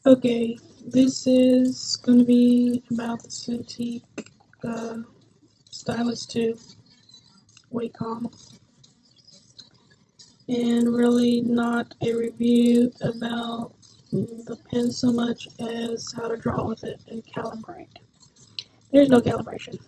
Okay, this is going to be about the Cintiq Stylus 2 Wacom, and really not a review about the pen so much as how to draw with it and calibrate. There's no calibration.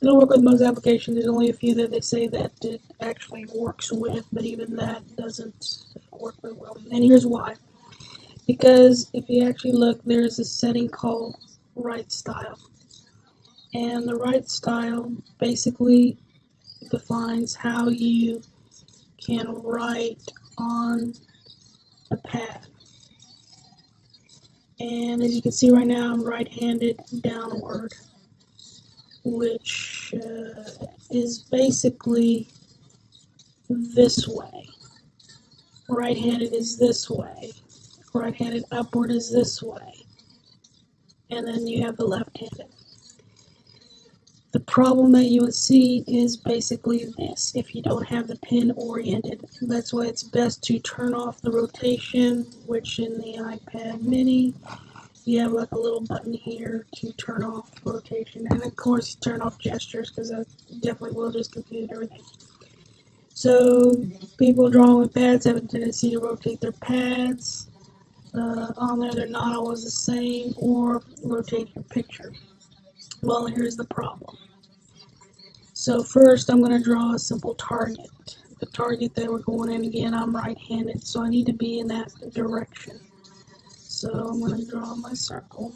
It'll work with most applications. There's only a few that they say that it actually works with, but even that doesn't work very well. And here's why. Because if you actually look, there's a setting called write style. And the write style basically defines how you can write on a pad. And as you can see right now, I'm right-handed downward, which is basically this way. Right-handed is this way. Right-handed upward is this way. And then you have the left-handed. The problem that you would see is basically this. If you don't have the pen oriented, that's why it's best to turn off the rotation, which in the iPad mini, you have like a little button here to turn off rotation. And of course, turn off gestures, because that definitely will just confuse everything. So people drawing with pads have a tendency to rotate their pads. On there, they're not always the same, or rotate your picture. Well, here's the problem. So first, I'm going to draw a simple target. The target that we're going in, again, I'm right-handed, so I need to be in that direction. So I'm going to draw my circle,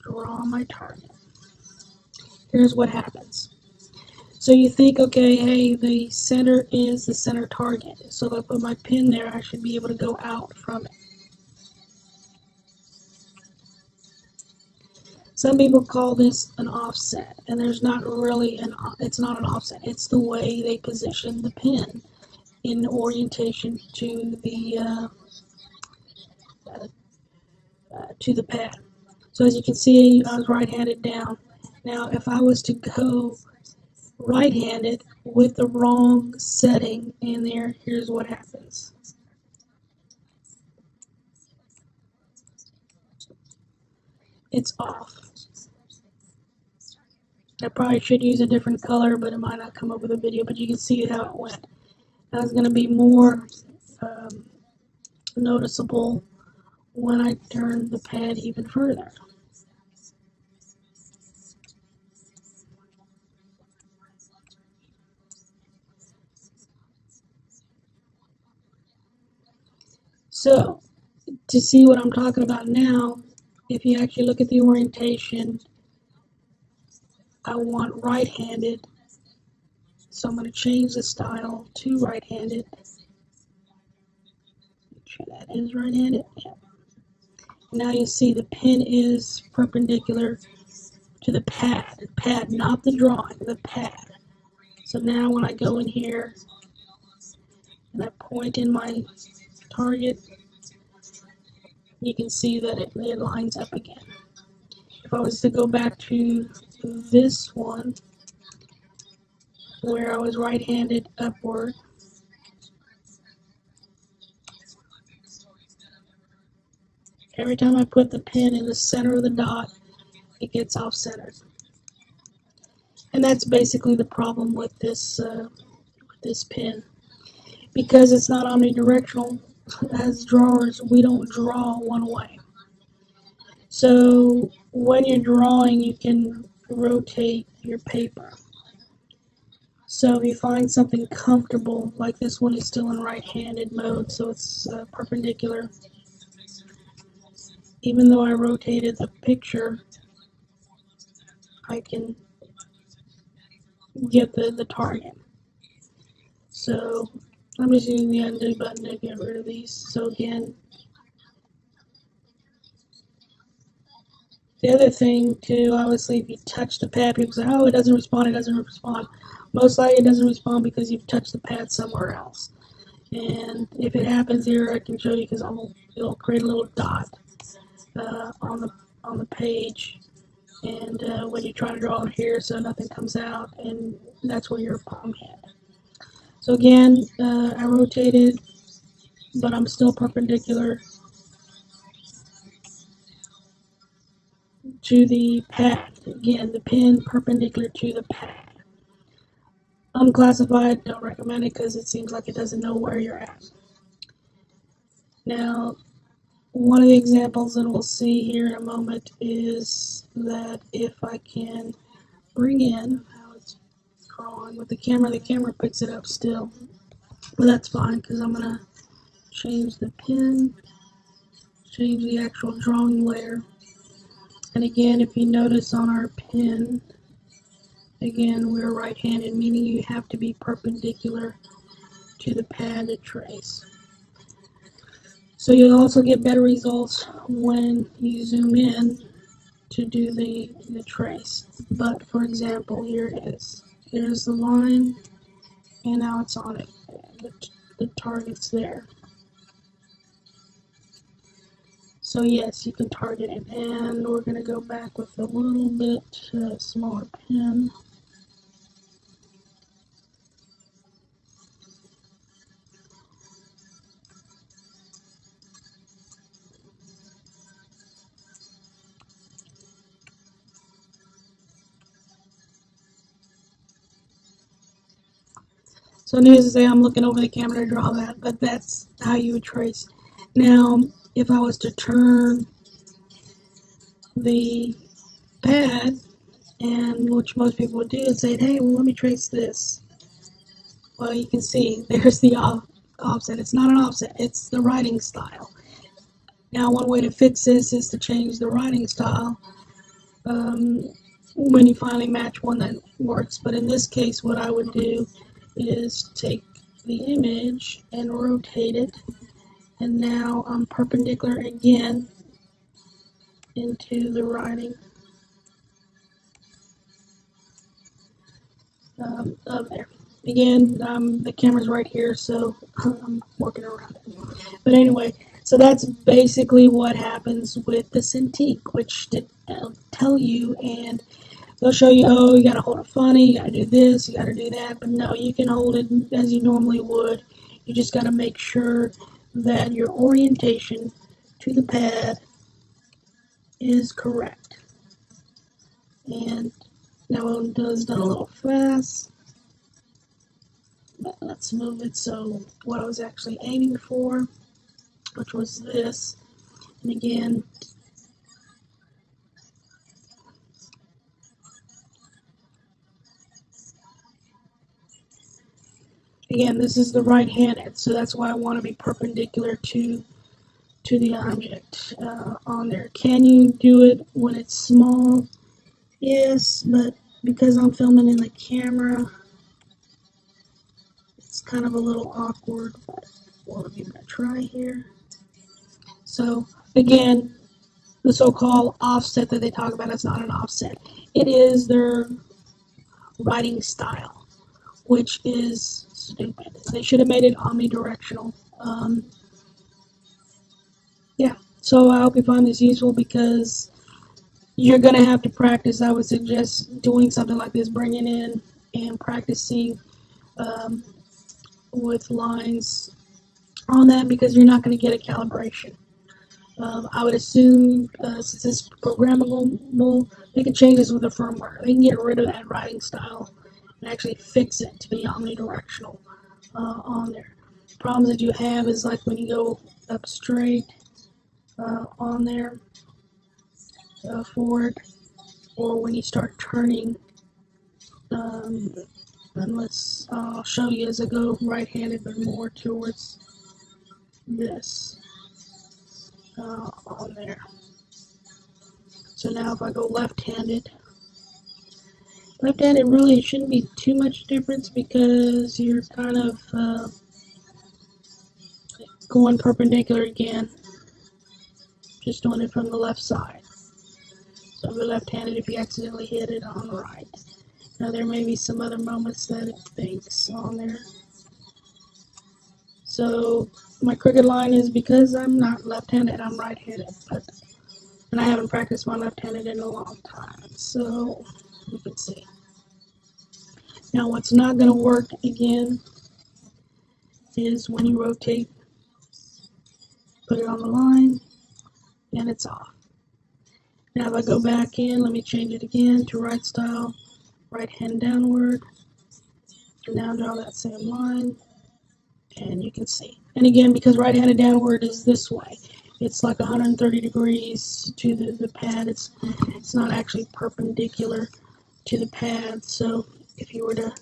draw my target. Here's what happens. So you think, okay, hey, the center is the center target. So if I put my pin there, I should be able to go out from it. Some people call this an offset, and there's not really it's not an offset. It's the way they position the pin in orientation to the pad. So as you can see, I was right-handed down. Now, if I was to go right-handed with the wrong setting in there, here's what happens. It's off. I probably should use a different color, but it might not come up with a video, but you can see how it went. Now it's going to be more noticeable when I turn the pad even further. So, to see what I'm talking about now, if you actually look at the orientation, I want right-handed, so I'm going to change the style to right-handed. Make sure that is right-handed. Yeah. Now you see the pin is perpendicular to the pad. Pad, not the drawing, the pad. So now when I go in here and I point in my target, you can see that it lines up again. If I was to go back to this one, where I was right-handed upward, every time I put the pin in the center of the dot, it gets off-centered. And that's basically the problem with this pin. Because it's not omnidirectional, as drawers, we don't draw one way. So when you're drawing, you can rotate your paper. So if you find something comfortable, like this one is still in right-handed mode, so it's perpendicular. Even though I rotated the picture, I can get the target. So I'm just using the undo button to get rid of these. So again, the other thing too, obviously if you touch the pad, people say, oh, it doesn't respond, it doesn't respond. Most likely it doesn't respond because you've touched the pad somewhere else. And if it happens here, I can show you because it'll create a little dot on the page and when you try to draw it here, so nothing comes out, and that's where your palm hit. So again, I rotated, but I'm still perpendicular to the pad. Again, the pin perpendicular to the pad. Unclassified, don't recommend it because it seems like it doesn't know where you're at. Now, one of the examples that we'll see here in a moment is that if I can bring in how it's drawing with the camera picks it up still. But that's fine because I'm going to change the pin, change the actual drawing layer. And again, if you notice on our pin, again, we're right-handed, meaning you have to be perpendicular to the pad to trace. So you'll also get better results when you zoom in to do the trace. But for example, here it is. Here's the line, and now it's on it. The target's there. So yes, you can target it, and we're going to go back with a little bit smaller pen. So needless to say, I'm looking over the camera to draw that, but that's how you would trace. Now, if I was to turn the pad, and which most people would do, and say, hey, well, let me trace this. Well, you can see there's the offset. It's not an offset, it's the writing style. Now, one way to fix this is to change the writing style when you finally match one that works. But in this case, what I would do is take the image and rotate it, and now I'm perpendicular again into the writing of there. Again, the camera's right here, so I'm working around it. But anyway, so that's basically what happens with the Cintiq, which they'll tell you, and they'll show you, oh, you gotta hold it funny, you gotta do this, you gotta do that, but no, you can hold it as you normally would. You just gotta make sure that your orientation to the pad is correct. And that one does done a little fast. But let's move it so what I was actually aiming for, which was this. And again, this is the right-handed, so that's why I want to be perpendicular to the object on there. Can you do it when it's small? Yes, but because I'm filming in the camera, it's kind of a little awkward, but we'll give it a try here. So again, the so-called offset that they talk about is not an offset. It is their writing style, which is stupid. They should have made it omnidirectional. Yeah, so I hope you find this useful because you're going to have to practice. I would suggest doing something like this, bringing in and practicing with lines on that because you're not going to get a calibration. I would assume since it's programmable, they can change this with the firmware. They can get rid of that writing style and actually fix it to be omnidirectional on there. Problems that you have is like when you go up straight on there forward, or when you start turning. Unless I'll show you as I go right-handed, but more towards this on there. So now if I go left-handed really shouldn't be too much difference because you're kind of going perpendicular again, just doing it from the left side. So if you're left-handed, if you accidentally hit it on the right. Now there may be some other moments that it thinks on there. So my crooked line is because I'm not left-handed, I'm right-handed. But And I haven't practiced my left-handed in a long time, so you can see. Now what's not going to work again is when you rotate, put it on the line, and it's off. Now if I go back in, let me change it again to right style, right hand downward, and now draw that same line, and you can see. And again, because right-handed downward is this way, it's like 130 degrees to the pad. It's not actually perpendicular to the pad, so if you were to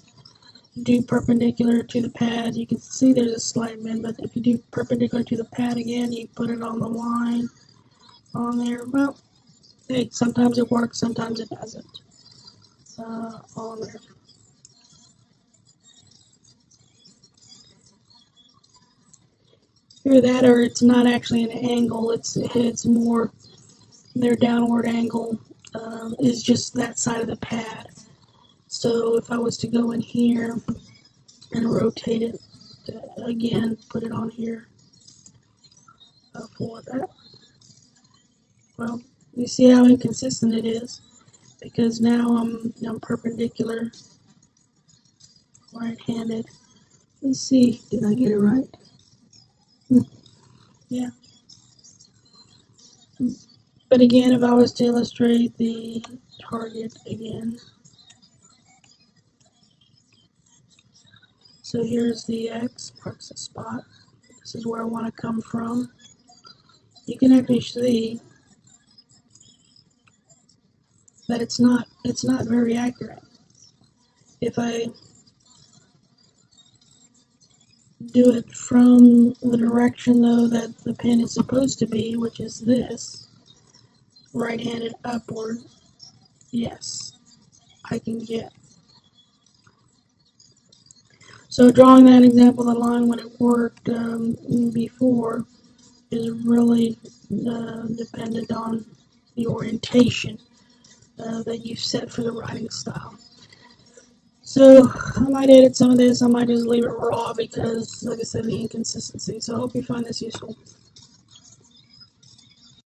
do perpendicular to the pad, you can see there's a slight bend, but if you do perpendicular to the pad again, you put it on the line on there. Well, hey, sometimes it works, sometimes it doesn't. On there. Either that or it's not actually an angle, it's more their downward angle is just that side of the pad. So if I was to go in here and rotate it again, put it on here for that. Well, you see how inconsistent it is, because now I'm perpendicular, right-handed. Let's see, did I get it right? Yeah. But again, if I was to illustrate the target again, so here's the X, marks the spot. This is where I want to come from. You can actually see that it's not very accurate. If I do it from the direction though that the pen is supposed to be, which is this, right-handed upward, yes, I can get. So drawing that example of the line when it worked before is really dependent on the orientation that you've set for the writing style. So I might edit some of this, I might just leave it raw because, like I said, the inconsistency. So I hope you find this useful.